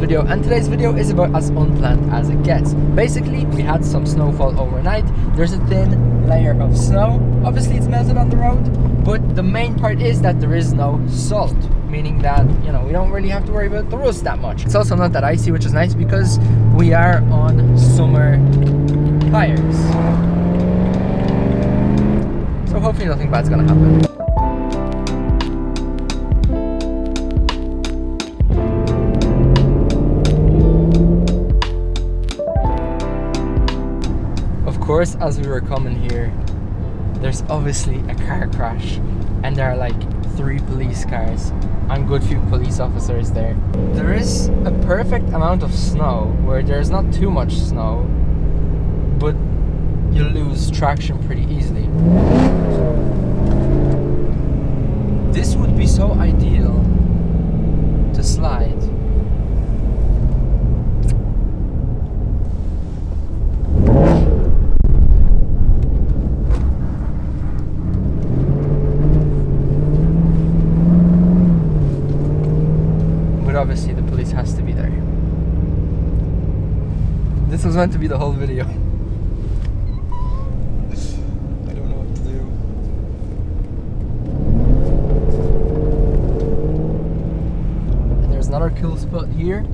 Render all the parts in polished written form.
video, and today's video is about as unplanned as it gets. Basically, we had some snowfall overnight. There's a thin layer of snow. Obviously it's melted on the road, but the main part is that there is no salt, meaning that, you know, we don't really have to worry about the rust that much. It's also not that icy, which is nice because we are on summer tires. So hopefully nothing bad's gonna happen. Of course, as we were coming here, there's obviously a car crash, and there are like 3 police cars and good few police officers there. There is a perfect amount of snow where there's not too much snow, but you lose traction pretty easily. This would be so ideal to slide. Obviously the police has to be there. This was meant to be the whole video. I don't know what to do. And there's another cool spot here.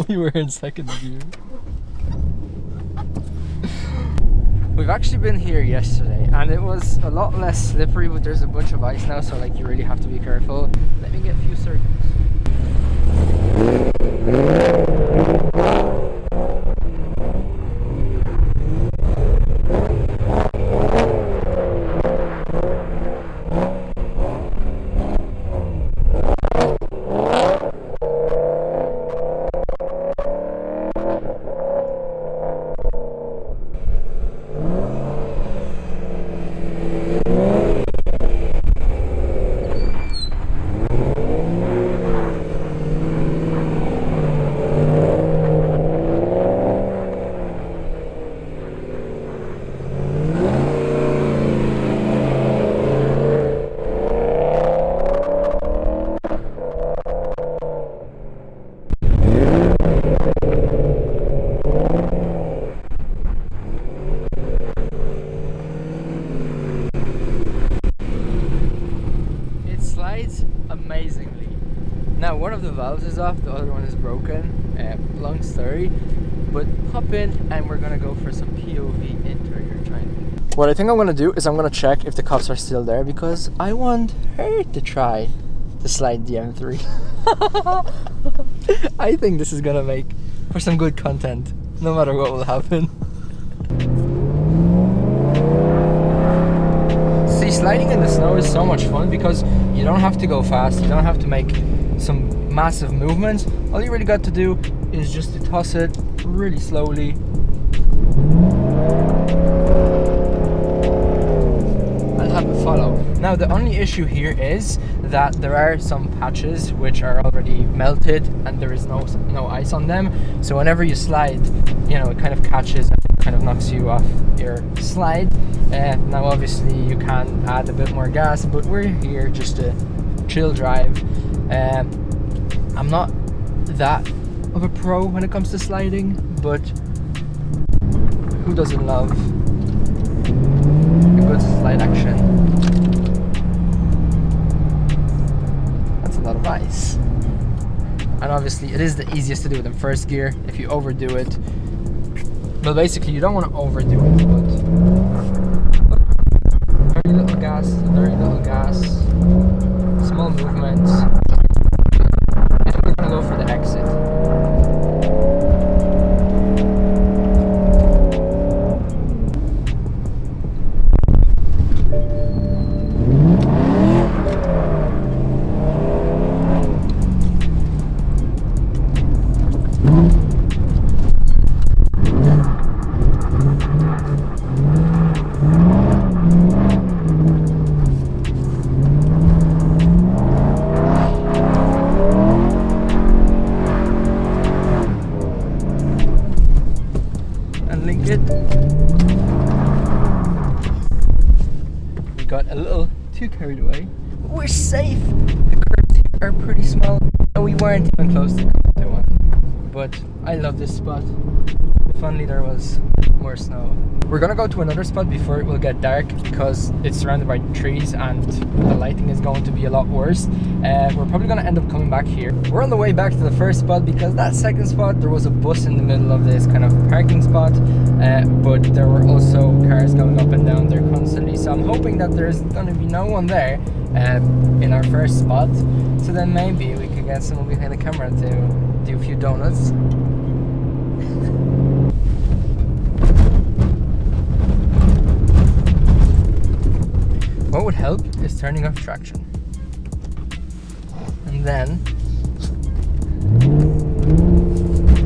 We were in second gear. We've actually been here yesterday and it was a lot less slippery, but there's a bunch of ice now, so like you really have to be careful. Let me get a few circuits. Amazingly. Now one of the valves is off, the other one is broken. Long story, but hop in and we're gonna go for some POV interior training. What I think I'm gonna do is I'm gonna check if the cops are still there, because I want her to try to slide the M3. I think this is gonna make for some good content, no matter what will happen. Sliding in the snow is so much fun because you don't have to go fast, you don't have to make some massive movements. All you really got to do is just to toss it really slowly. And have it follow. Now the only issue here is that there are some patches which are already melted and there is no ice on them. So whenever you slide, you know, it kind of catches and kind of knocks you off your slide. Now obviously you can add a bit more gas, but we're here just to chill drive. I'm not that of a pro when it comes to sliding, but who doesn't love a good slide action? That's a lot of ice. And obviously it is the easiest to do it in first gear. If you overdo it, well, basically you don't want to overdo it, but very little gas, small movements, and we're gonna go for the exit. Good. We got a little too carried away. We're safe. The curves here are pretty small, and we weren't even close to one. But I love this spot. If only there was more snow. We're gonna go to another spot before it will get dark because it's surrounded by trees and the lighting is going to be a lot worse. We're probably gonna end up coming back here. We're on the way back to the first spot because that second spot there was a bus in the middle of this kind of parking spot, but there were also cars going up and down there constantly. So I'm hoping that there's gonna be no one there in our first spot. So then maybe we could get someone behind the camera to do a few donuts. What would help is turning off traction. And then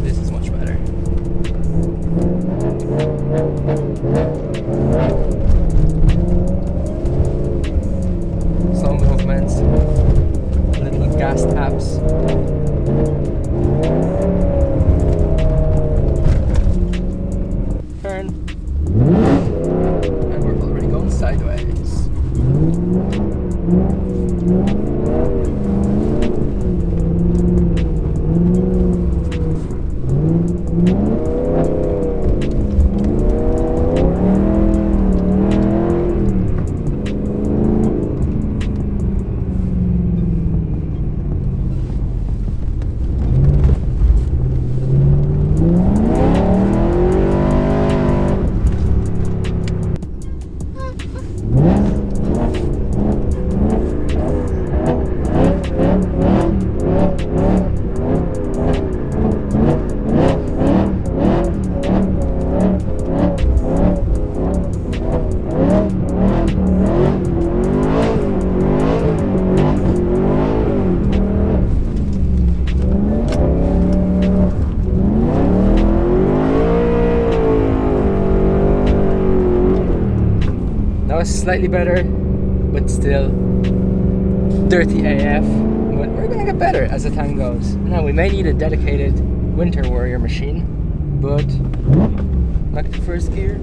this is much better. Slow movements, little gas taps. Turn. And we're already going sideways. Slightly better, but still dirty AF. But we're gonna get better as the time goes. Now we may need a dedicated winter warrior machine, but like the first gear.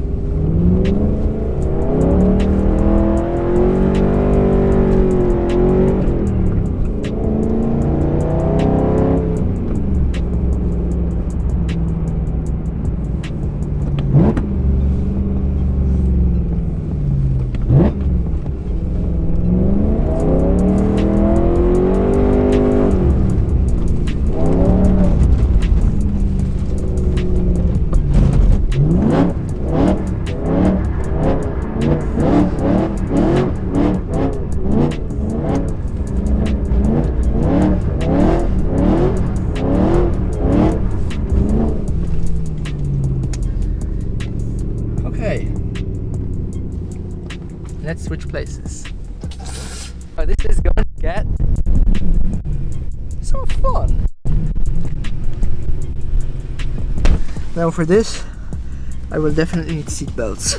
Let's switch places. Oh, this is going to get so fun. Now for this, I will definitely need seat belts.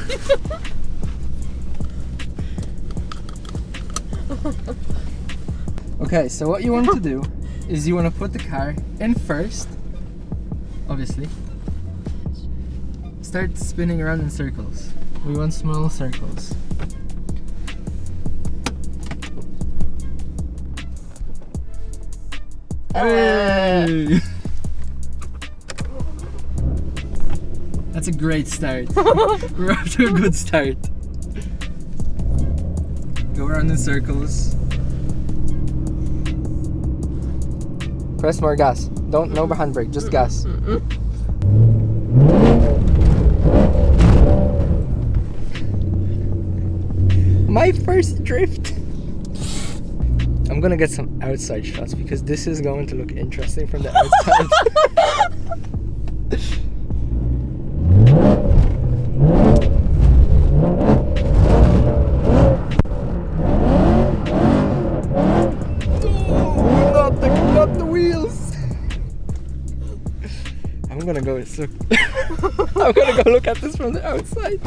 Okay, so what you want to do is you want to put the car in first, obviously. Start spinning around in circles. We want small circles. Hey! That's a great start. We're off to a good start. Go around in circles. Press more gas. No handbrake, just gas. My first drift. I'm gonna get some outside shots because this is going to look interesting from the outside. Not the wheels. I'm gonna go look. I'm gonna go look at this from the outside.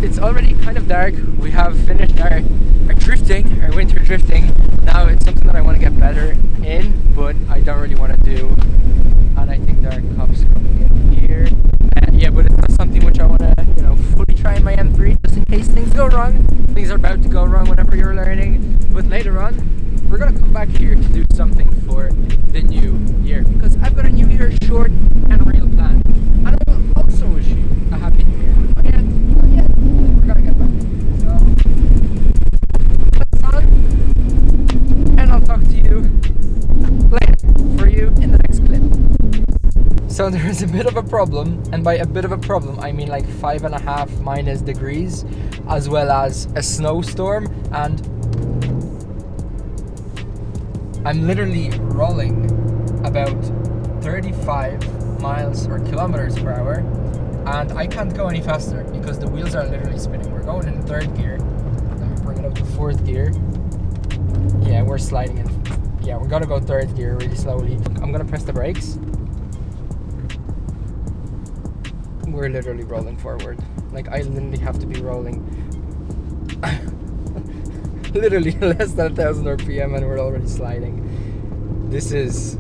it's already kind of dark. We have finished our drifting, our winter drifting. Now it's something that I want to get better in, but I don't really want to do. And I think there are cops coming in here. Yeah, but it's not something which I want to, you know, fully try in my M3 just in case things go wrong. Things are about to go wrong whenever you're learning. But later on, we're going to come back here to do something for the new year. Because I've got a new year short and real plan. And I will also wish you a happy new year. Not yet, not yet. We're going to get back. So, that's on. And I'll talk to you later for you in the next clip. So there is a bit of a problem, and by a bit of a problem I mean like 5.5 degrees, as well as a snowstorm, and I'm literally rolling about 35 miles or kilometers per hour, and I can't go any faster because the wheels are literally spinning. We're going in third gear. Let me bring it up to fourth gear. Yeah, we're sliding in. Yeah, we're gonna go third gear really slowly. I'm gonna press the brakes. We're literally rolling forward. Like, I literally have to be rolling literally less than 1,000 RPM and we're already sliding. This is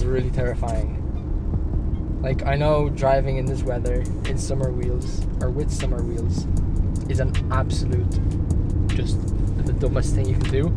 really terrifying. Like, I know driving in this weather in summer wheels or with summer wheels is an absolute just the dumbest thing you can do.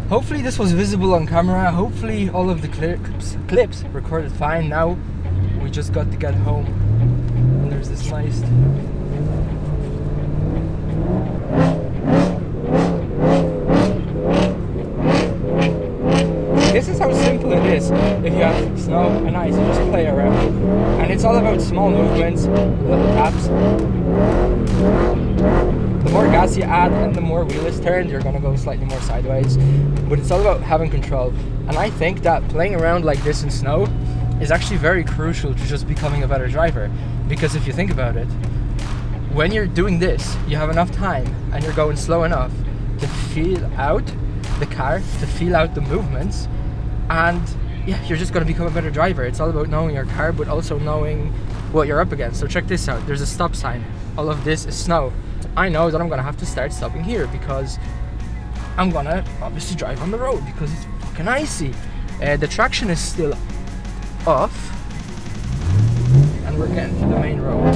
Hopefully this was visible on camera. Hopefully all of the clips recorded fine. Now we just got to get home and there's this nice this is how simple it is. If you have snow and ice, you just play around. And it's all about small movements, little taps. The more gas you add and the more wheel is turned, you're gonna go slightly more sideways. But it's all about having control. And I think that playing around like this in snow is actually very crucial to just becoming a better driver. Because if you think about it, when you're doing this, you have enough time and you're going slow enough to feel out the car, to feel out the movements, and yeah, you're just gonna become a better driver. It's all about knowing your car, but also knowing what you're up against. So check this out, there's a stop sign. All of this is snow. I know that I'm gonna have to start stopping here because I'm gonna obviously drive on the road because it's fucking icy. The traction is still off and we're getting to the main road.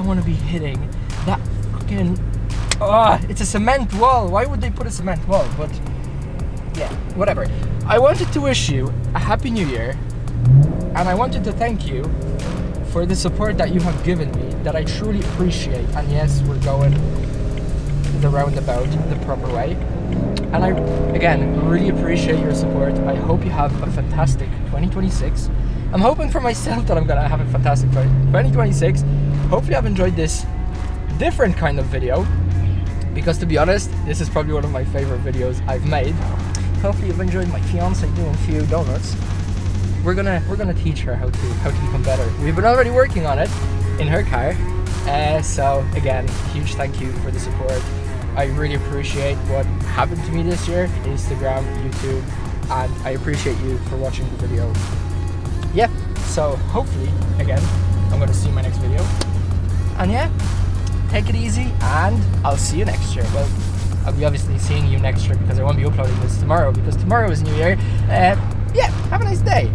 don't want to be hitting that fucking... it's a cement wall. Why would they put a cement wall? But yeah, whatever. I wanted to wish you a Happy New Year, and I wanted to thank you for the support that you have given me, that I truly appreciate. And yes, we're going the roundabout the proper way. And I, again, really appreciate your support. I hope you have a fantastic 2026. I'm hoping for myself that I'm gonna have a fantastic 2026. Hopefully I've enjoyed this different kind of video, because to be honest, this is probably one of my favorite videos I've made. Hopefully you've enjoyed my fiance doing a few donuts. We're gonna teach her how to become better. We've been already working on it in her car. So again, huge thank you for the support. I really appreciate what happened to me this year, Instagram, YouTube, and I appreciate you for watching the video. Yeah, so hopefully, again, I'm gonna see you in my next video. And yeah, take it easy, and I'll see you next year. Well, I'll be obviously seeing you next year, because I won't be uploading this tomorrow, because tomorrow is New Year. Yeah, have a nice day.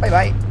Bye bye.